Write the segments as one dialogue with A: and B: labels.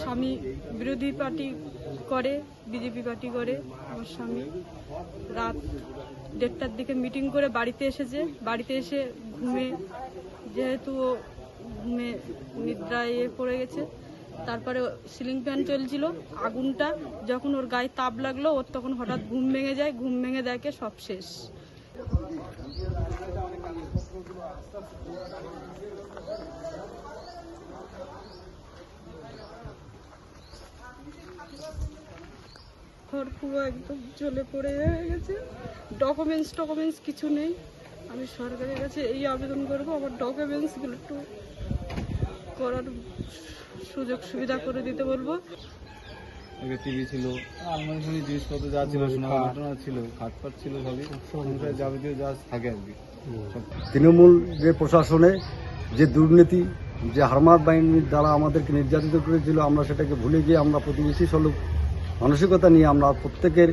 A: স্বামী বিরোধী পার্টি করে, বিজেপি পার্টি করে। আমার স্বামী রাত 1:30টার দিকে মিটিং করে বাড়িতে এসেছে। বাড়িতে এসে যেহেতু ও ঘুমে নিদ্রায় পড়ে গেছে, তারপরে সিলিং ফ্যান চলছিল, আগুনটা যখন ওর গায়ে তাপ লাগলো ওর তখন হঠাৎ ঘুম ভেঙে যায়। ঘুম ভেঙে দেখে সব শেষ। ঘর পুরো একদম জ্বলে পড়ে হয়ে গেছে। ডকুমেন্টস কিছু নেই। আমি সরকারের কাছে এই আবেদন করবো, আমার ডকুমেন্টসগুলো একটু করার সুযোগ সুবিধা করে দিতে বলবো।
B: টিভি ছিল, আলমারি জিনিসপত্র যা ছিল, সোনা ছিল, খাটপাট ছিল, সবই যাবতীয় যা থাকে আর কি।
C: তৃণমূল যে প্রশাসনে যে দুর্নীতি, যে হারমাত বাহিনীর দ্বারা আমাদেরকে নির্যাতিত করেছিল, আমরা সেটাকে ভুলে গিয়ে আমরা প্রতিবেশী সুলভ মানসিকতা নিয়ে আমরা প্রত্যেকের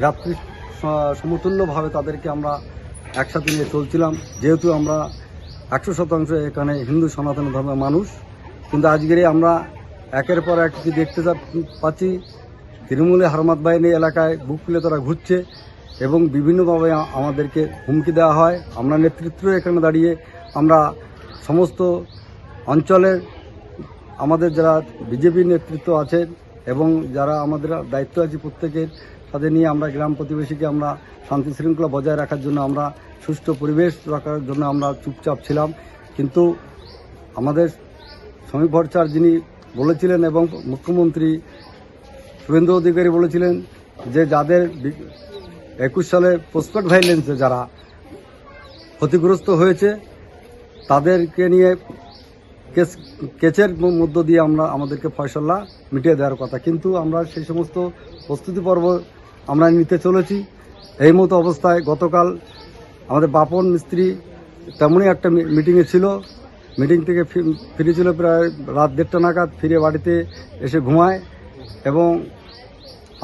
C: রাত্রি সমতুল্যভাবে তাদেরকে আমরা একসাথে নিয়ে চলছিলাম। যেহেতু আমরা 100% এখানে হিন্দু সনাতন ধর্মের মানুষ, কিন্তু আজকের আমরা একের পর এক দেখতে পাচ্ছি তৃণমূলের হারমাত বাহিনী এলাকায় বুক খুলে তারা ঘুরছে এবং বিভিন্নভাবে আমাদেরকে হুমকি দেওয়া হয়। আমরা নেতৃত্ব এখানে দাঁড়িয়ে আমরা সমস্ত অঞ্চলের আমাদের যারা বিজেপি নেতৃত্ব আছেন এবং যারা আমাদের দায়িত্ব আছে প্রত্যেকের সাথে নিয়ে আমরা গ্রাম প্রতিবেশীকে আমরা শান্তি শৃঙ্খলা বজায় রাখার জন্য, আমরা সুষ্ঠু পরিবেশ রাখার জন্য আমরা চুপচাপ ছিলাম। কিন্তু আমাদের শ্রমিক ভট্টাচার্য যিনি বলেছিলেন এবং মুখ্যমন্ত্রী শুভেন্দু অধিকারী বলেছিলেন যে যাদের 21 সালে পোস্টপেড ভাইলেন্সে যারা ক্ষতিগ্রস্ত হয়েছে তাদেরকে নিয়ে কেসের মধ্য দিয়ে আমাদেরকে ফয়সালা মিটিয়ে দেওয়ার কথা, কিন্তু আমরা সেই সমস্ত প্রস্তুতি পর্ব আমরা নিতে চলেছি। এই মতো অবস্থায় গতকাল আমাদের বাপন মিস্ত্রি তেমনই একটা মিটিংয়ে ছিল। মিটিং থেকে ফিরেছিল প্রায় রাত 1:30 নাগাদ, ফিরে বাড়িতে এসে ঘুমায় এবং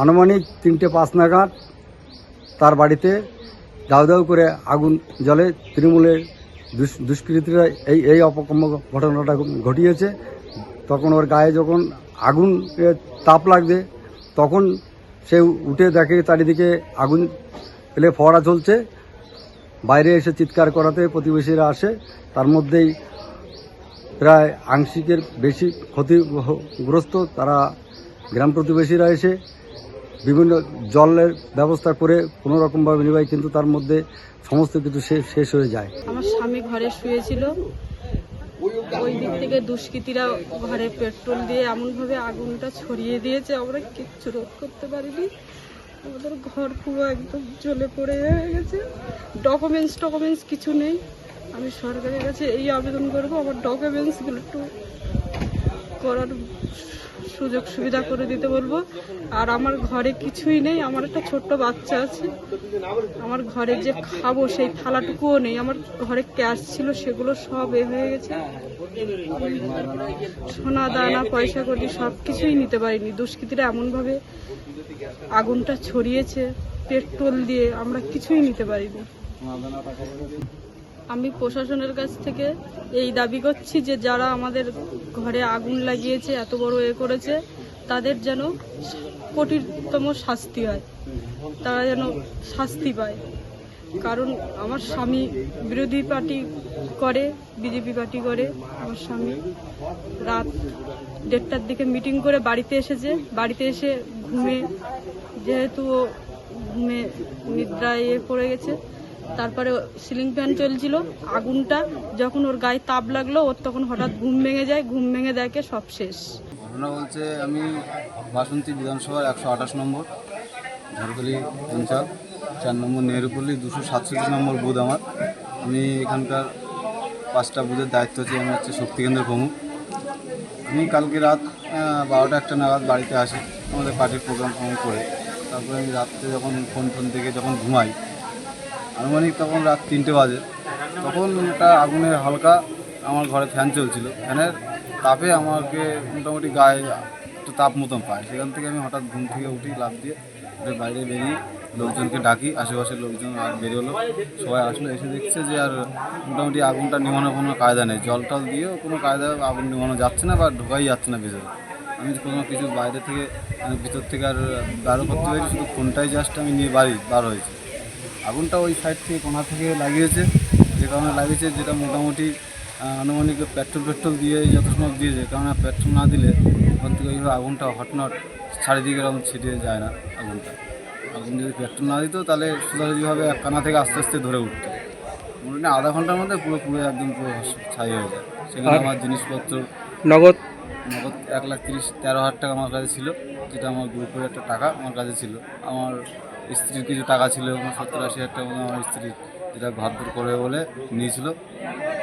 C: আনুমানিক 3:05 নাগাদ তার বাড়িতে দাউ দাউ করে আগুন জ্বলে। তৃণমূলের দুষ্কৃতীরা এই অপকর্ম ঘটনাটা ঘটিয়েছে। তখন ওর গায়ে যখন আগুন তাপ লাগবে তখন সে উঠে দেখে চারিদিকে আগুন পেলে ফোয়ারা চলছে। বাইরে এসে চিৎকার করাতে প্রতিবেশীরা আসে, তার মধ্যেই প্রায় আংশিকের বেশি ক্ষতিগ্রস্ত তারা গ্রাম প্রতিবেশীরা এসে বিভিন্ন জলের ব্যবস্থা করে কোনোরকমভাবে নিভায়, কিন্তু তার মধ্যে সমস্ত কিছু শেষ হয়ে যায়।
A: আমার স্বামী ঘরে শুয়েছিল, ওই দিক থেকে দুষ্কৃতীরা ঘরে পেট্রোল দিয়ে এমনভাবে আগুনটা ছড়িয়ে দিয়েছে, আমরা কিচ্ছু রোধ করতে পারিনি। আমাদের ঘর পুরো একদম জ্বলে পড়ে হয়ে গেছে। ডকুমেন্টস কিছু নেই। আমি সরকারের কাছে এই আবেদন করবো, আমার ডকুমেন্টসগুলো একটু করার সুযোগ সুবিধা করে দিতে বলবো। আর আমার ঘরে কিছুই নেই, আমার একটা ছোট্ট বাচ্চা আছে। আমার ঘরে যে খাবো সেই থালাটুকুও নেই। আমার ঘরে ক্যাশ ছিল, সেগুলো সব হয়ে গেছে। সোনা দানা পয়সা করি সব কিছুই নিতে পারিনি। দুষ্কৃতীরা এমনভাবে আগুনটা ছড়িয়েছে পেট্রোল দিয়ে, আমরা কিছুই নিতে পারিনি। আমি প্রশাসনের কাছ থেকে এই দাবি করছি যে যারা আমাদের ঘরে আগুন লাগিয়েছে, এত বড় করেছে, তাদের যেন কঠিনতম শাস্তি হয়, তারা যেন শাস্তি পায়। কারণ আমার স্বামী বিরোধী পার্টি করে, বিজেপি পার্টি করে। আমার স্বামী রাত 1:30টার দিকে মিটিং করে বাড়িতে এসেছে। বাড়িতে এসে যেহেতু ও ঘুমে নিদ্রায় পড়ে গেছে, তারপরে সিলিং ফ্যান চলছিল, আগুনটা যখন ওর গায়ে তাপ লাগলো ওর তখন হঠাৎ ঘুম ভেঙে যায়। ঘুম ভেঙে দেখে সব শেষ।
B: ঘটনা বলছে আমি বাসন্তী বিধানসভার 128 নম্বর ঝাড়খলি অঞ্চল 4 নম্বর নেহরুপল্লী 267 নম্বর বুথ আমার। আমি এখানকার 5টা বুথের দায়িত্ব আছি। আমি হচ্ছে শক্তিকেন্দ্রের প্রমুখ। আমি কালকে রাত 12টা-1টা নাগাদ বাড়িতে আসি আমাদের পার্টির প্রোগ্রাম করে। তারপরে আমি রাত্রে যখন ফোন থেকে যখন ঘুমাই, আনুমানিক তখন রাত 3টে বাজে। তখন একটা আগুনের হালকা আমার ঘরে ফ্যান চলছিল, ফ্যানের তাপে আমাকে মোটামুটি গায়ে একটু তাপ মতন পায়। সেখান থেকে আমি হঠাৎ ঘুম থেকে উঠি, লাফ দিয়ে বাইরে বেরিয়ে লোকজনকে ডাকি, আশেপাশের লোকজন আর বেরোলো, সবাই আসলো। এসে দেখছে যে আর মোটামুটি আগুনটা নেভানোর কোনো কায়দা নেই। জল টল দিয়েও কোনো কায়দা আগুন নেভানো যাচ্ছে না বা ঢোকাই যাচ্ছে না ভিতরে। আমি কোনো কিছু বাইরে থেকে ভিতর থেকে আর বাইরে করতে পারি, শুধু ফোনটাই জাস্ট আমি নিয়ে বার হয়েছি। আগুনটা ওই সাইড থেকে কোণা থেকে লাগিয়েছে, যে কারণে লাগিয়েছে, যেটা মোটামুটি আনুমানিক পেট্রোল দিয়ে যত সময় দিয়েছে, কেননা পেট্রোল না দিলে ওখান থেকে ওইভাবে আগুনটা হটনট চারিদিকে এরকম ছিটিয়ে যায় না। আগুন যদি পেট্রোল না দিত তাহলে সোজাসুজিভাবে এক কানা থেকে আস্তে আস্তে ধরে উঠতো। মোটামুটি আধা ঘন্টার মধ্যে পুরো একদম পুরো ছাই হয়ে যায়। সেখানে আমার জিনিসপত্র
D: নগদ
B: 1,13,000 টাকা আমার কাছে ছিল, যেটা আমার গ্রুপের একটা টাকা আমার কাছে ছিল। আমার স্ত্রীর কিছু টাকা ছিল, 70-80 হাজার টাকা মতো আমার স্ত্রী, যেটা ভাবদূর করে বলে নিয়েছিল।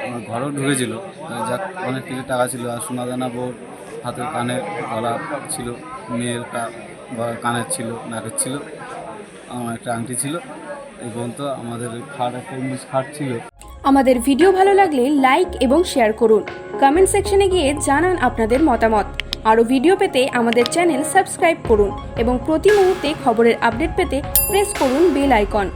B: আমার ঘরেও ঢুকেছিল, যাক অনেক কিছু টাকা ছিল। আর সোনাদানা বোর হাতের কানের গলা ছিল, মেয়ের কানের ছিল, নাকের ছিল, আমার একটা আংটি ছিল। এই পর্যন্ত আমাদের খাট, একটা ইংলিশ খাট ছিল।
E: আমাদের ভিডিও ভালো লাগলে লাইক এবং শেয়ার করুন। কমেন্ট সেকশনে গিয়ে জানান আপনাদের মতামত। আরও ভিডিও পেতে আমাদের চ্যানেল সাবস্ক্রাইব করুন এবং প্রতি মুহূর্তে খবরের আপডেট পেতে প্রেস করুন বেল আইকন।